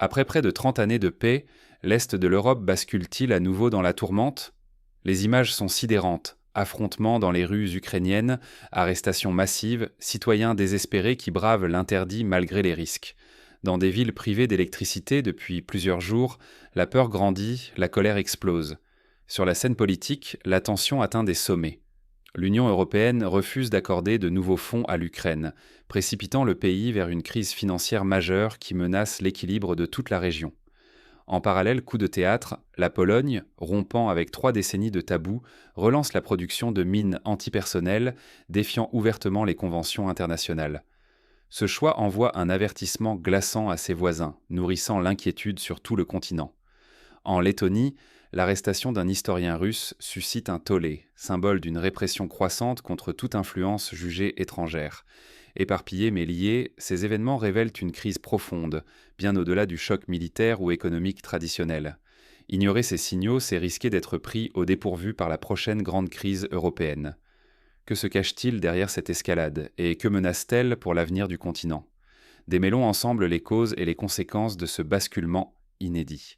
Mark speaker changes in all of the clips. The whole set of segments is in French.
Speaker 1: Après près de 30 années de paix, l'Est de l'Europe bascule-t-il à nouveau dans la tourmente? Les images sont sidérantes. Affrontements dans les rues ukrainiennes, arrestations massives, citoyens désespérés qui bravent l'interdit malgré les risques. Dans des villes privées d'électricité depuis plusieurs jours, la peur grandit, la colère explose. Sur la scène politique, la tension atteint des sommets. L'Union européenne refuse d'accorder de nouveaux fonds à l'Ukraine, précipitant le pays vers une crise financière majeure qui menace l'équilibre de toute la région. En parallèle, coup de théâtre, la Pologne, rompant avec 3 décennies de tabous, relance la production de mines antipersonnelles, défiant ouvertement les conventions internationales. Ce choix envoie un avertissement glaçant à ses voisins, nourrissant l'inquiétude sur tout le continent. En Lettonie, l'arrestation d'un historien russe suscite un tollé, symbole d'une répression croissante contre toute influence jugée étrangère. Éparpillés mais liés, ces événements révèlent une crise profonde, bien au-delà du choc militaire ou économique traditionnel. Ignorer ces signaux, c'est risquer d'être pris au dépourvu par la prochaine grande crise européenne. Que se cache-t-il derrière cette escalade, et que menace-t-elle pour l'avenir du continent? Démêlons ensemble les causes et les conséquences de ce basculement inédit.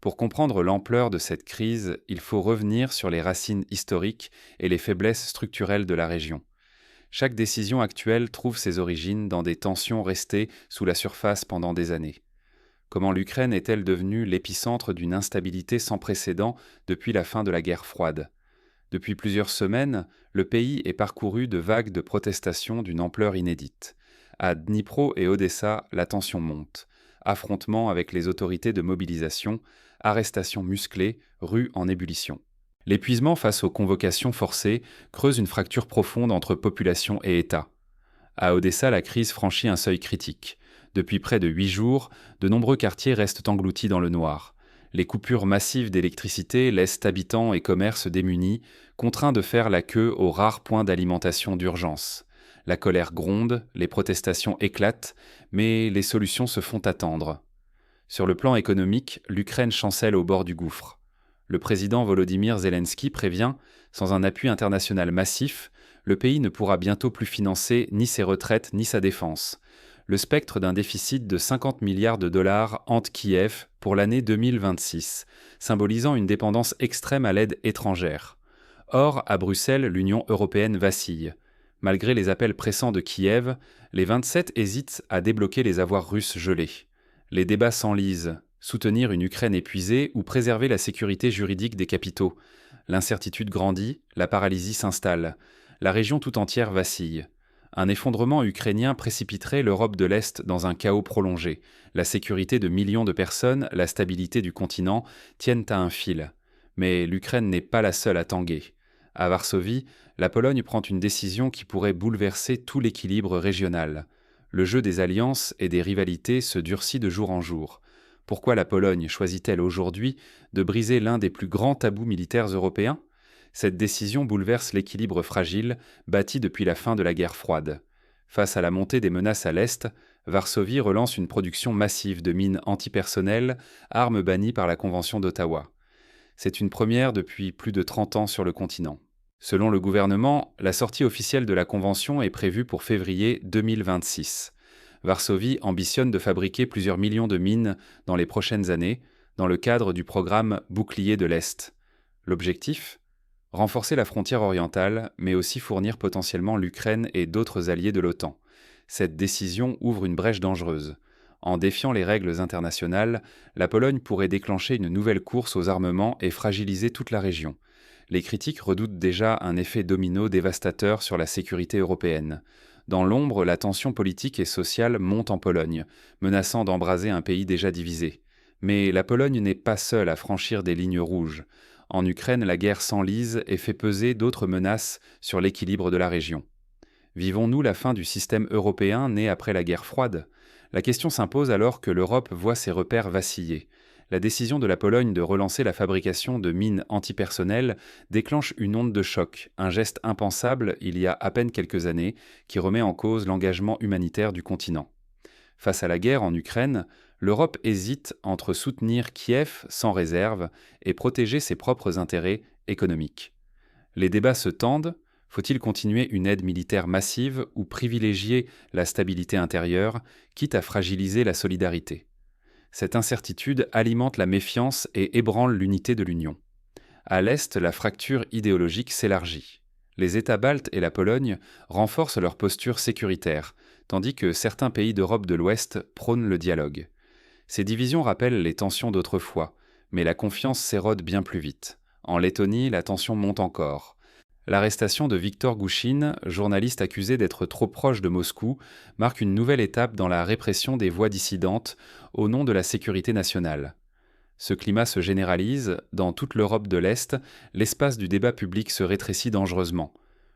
Speaker 1: Pour comprendre l'ampleur de cette crise, il faut revenir sur les racines historiques et les faiblesses structurelles de la région. Chaque décision actuelle trouve ses origines dans des tensions restées sous la surface pendant des années. Comment l'Ukraine est-elle devenue l'épicentre d'une instabilité sans précédent depuis la fin de la guerre froide? Depuis plusieurs semaines, le pays est parcouru de vagues de protestations d'une ampleur inédite. À Dnipro et Odessa, la tension monte. Affrontements avec les autorités de mobilisation, arrestations musclées, rues en ébullition. L'épuisement face aux convocations forcées creuse une fracture profonde entre population et État. À Odessa, la crise franchit un seuil critique. Depuis près de 8 jours, de nombreux quartiers restent engloutis dans le noir. Les coupures massives d'électricité laissent habitants et commerces démunis, contraints de faire la queue aux rares points d'alimentation d'urgence. La colère gronde, les protestations éclatent, mais les solutions se font attendre. Sur le plan économique, l'Ukraine chancelle au bord du gouffre. Le président Volodymyr Zelensky prévient, sans un appui international massif, le pays ne pourra bientôt plus financer ni ses retraites ni sa défense. Le spectre d'un déficit de 50 milliards de dollars hante Kiev pour l'année 2026, symbolisant une dépendance extrême à l'aide étrangère. Or, à Bruxelles, l'Union européenne vacille. Malgré les appels pressants de Kiev, les 27 hésitent à débloquer les avoirs russes gelés. Les débats s'enlisent. Soutenir une Ukraine épuisée ou préserver la sécurité juridique des capitaux. L'incertitude grandit, la paralysie s'installe. La région tout entière vacille. Un effondrement ukrainien précipiterait l'Europe de l'Est dans un chaos prolongé. La sécurité de millions de personnes, la stabilité du continent tiennent à un fil. Mais l'Ukraine n'est pas la seule à tanguer. À Varsovie, la Pologne prend une décision qui pourrait bouleverser tout l'équilibre régional. Le jeu des alliances et des rivalités se durcit de jour en jour. Pourquoi la Pologne choisit-elle aujourd'hui de briser l'un des plus grands tabous militaires européens? Cette décision bouleverse l'équilibre fragile bâti depuis la fin de la guerre froide. Face à la montée des menaces à l'Est, Varsovie relance une production massive de mines antipersonnelles, armes bannies par la Convention d'Ottawa. C'est une première depuis plus de 30 ans sur le continent. Selon le gouvernement, la sortie officielle de la Convention est prévue pour février 2026. Varsovie ambitionne de fabriquer plusieurs millions de mines dans les prochaines années, dans le cadre du programme Bouclier de l'Est. L'objectif ? Renforcer la frontière orientale, mais aussi fournir potentiellement l'Ukraine et d'autres alliés de l'OTAN. Cette décision ouvre une brèche dangereuse. En défiant les règles internationales, la Pologne pourrait déclencher une nouvelle course aux armements et fragiliser toute la région. Les critiques redoutent déjà un effet domino dévastateur sur la sécurité européenne. Dans l'ombre, la tension politique et sociale monte en Pologne, menaçant d'embraser un pays déjà divisé. Mais la Pologne n'est pas seule à franchir des lignes rouges. En Ukraine, la guerre s'enlise et fait peser d'autres menaces sur l'équilibre de la région. Vivons-nous la fin du système européen né après la guerre froide? La question s'impose alors que l'Europe voit ses repères vaciller. La décision de la Pologne de relancer la fabrication de mines antipersonnelles déclenche une onde de choc, un geste impensable il y a à peine quelques années, qui remet en cause l'engagement humanitaire du continent. Face à la guerre en Ukraine, l'Europe hésite entre soutenir Kiev sans réserve et protéger ses propres intérêts économiques. Les débats se tendent. Faut-il continuer une aide militaire massive ou privilégier la stabilité intérieure, quitte à fragiliser la solidarité? Cette incertitude alimente la méfiance et ébranle l'unité de l'Union. À l'Est, la fracture idéologique s'élargit. Les États baltes et la Pologne renforcent leur posture sécuritaire, tandis que certains pays d'Europe de l'Ouest prônent le dialogue. Ces divisions rappellent les tensions d'autrefois, mais la confiance s'érode bien plus vite. En Lettonie, la tension monte encore. L'arrestation de Viktor Gouchine, journaliste accusé d'être trop proche de Moscou, marque une nouvelle étape dans la répression des voix dissidentes au nom de la sécurité nationale. Ce climat se généralise, dans toute l'Europe de l'Est, l'espace du débat public se rétrécit dangereusement.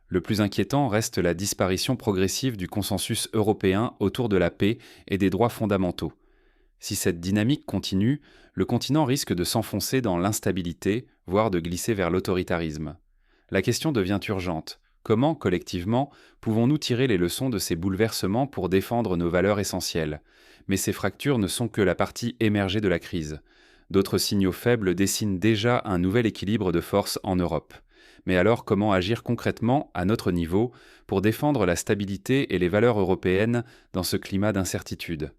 Speaker 1: Le plus inquiétant reste la disparition progressive du consensus européen autour de la paix et des droits fondamentaux. Si cette dynamique continue, le continent risque de s'enfoncer dans l'instabilité, voire de glisser vers l'autoritarisme. La question devient urgente. Comment, collectivement, pouvons-nous tirer les leçons de ces bouleversements pour défendre nos valeurs essentielles ? Mais ces fractures ne sont que la partie émergée de la crise. D'autres signaux faibles dessinent déjà un nouvel équilibre de force en Europe. Mais alors comment agir concrètement, à notre niveau, pour défendre la stabilité et les valeurs européennes dans ce climat d'incertitude ?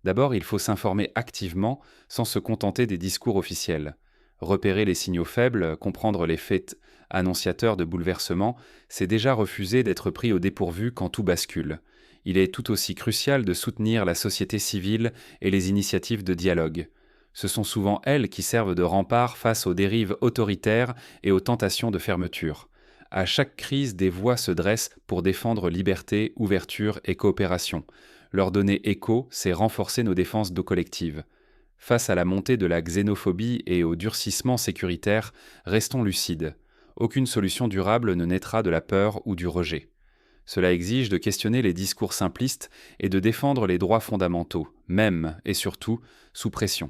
Speaker 1: D'abord, il faut s'informer activement sans se contenter des discours officiels. Repérer les signaux faibles, comprendre les faits annonciateurs de bouleversements, c'est déjà refuser d'être pris au dépourvu quand tout bascule. Il est tout aussi crucial de soutenir la société civile et les initiatives de dialogue. Ce sont souvent elles qui servent de rempart face aux dérives autoritaires et aux tentations de fermeture. À chaque crise, des voix se dressent pour défendre liberté, ouverture et coopération. Leur donner écho, c'est renforcer nos défenses collectives. Face à la montée de la xénophobie et au durcissement sécuritaire, restons lucides. Aucune solution durable ne naîtra de la peur ou du rejet. Cela exige de questionner les discours simplistes et de défendre les droits fondamentaux, même et surtout sous pression.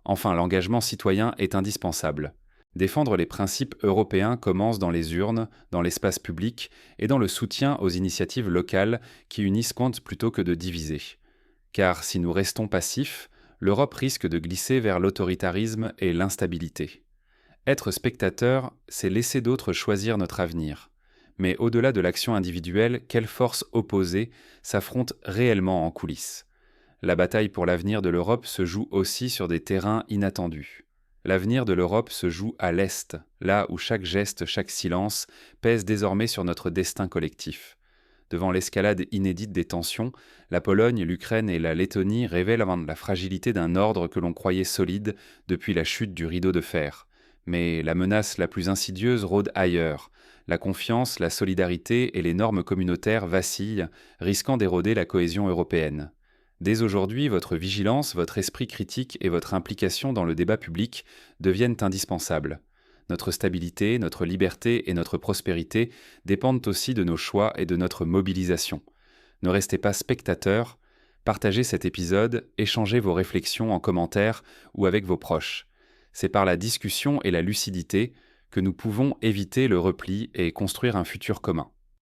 Speaker 1: Enfin, l'engagement citoyen est indispensable. Défendre les principes européens commence dans les urnes, dans l'espace public et dans le soutien aux initiatives locales qui unissent compte plutôt que de diviser. Car si nous restons passifs, l'Europe risque de glisser vers l'autoritarisme et l'instabilité. Être spectateur, c'est laisser d'autres choisir notre avenir. Mais au-delà de l'action individuelle, quelles forces opposées s'affrontent réellement en coulisses ? La bataille pour l'avenir de l'Europe se joue aussi sur des terrains inattendus. L'avenir de l'Europe se joue à l'Est, là où chaque geste, chaque silence pèse désormais sur notre destin collectif. Devant l'escalade inédite des tensions, la Pologne, l'Ukraine et la Lettonie révèlent la fragilité d'un ordre que l'on croyait solide depuis la chute du rideau de fer. Mais la menace la plus insidieuse rôde ailleurs. La confiance, la solidarité et les normes communautaires vacillent, risquant d'éroder la cohésion européenne. Dès aujourd'hui, votre vigilance, votre esprit critique et votre implication dans le débat public deviennent indispensables. Notre stabilité, notre liberté et notre prospérité dépendent aussi de nos choix et de notre mobilisation. Ne restez pas spectateurs, partagez cet épisode, échangez vos réflexions en commentaire ou avec vos proches. C'est par la discussion et la lucidité que nous pouvons éviter le repli et construire un futur commun.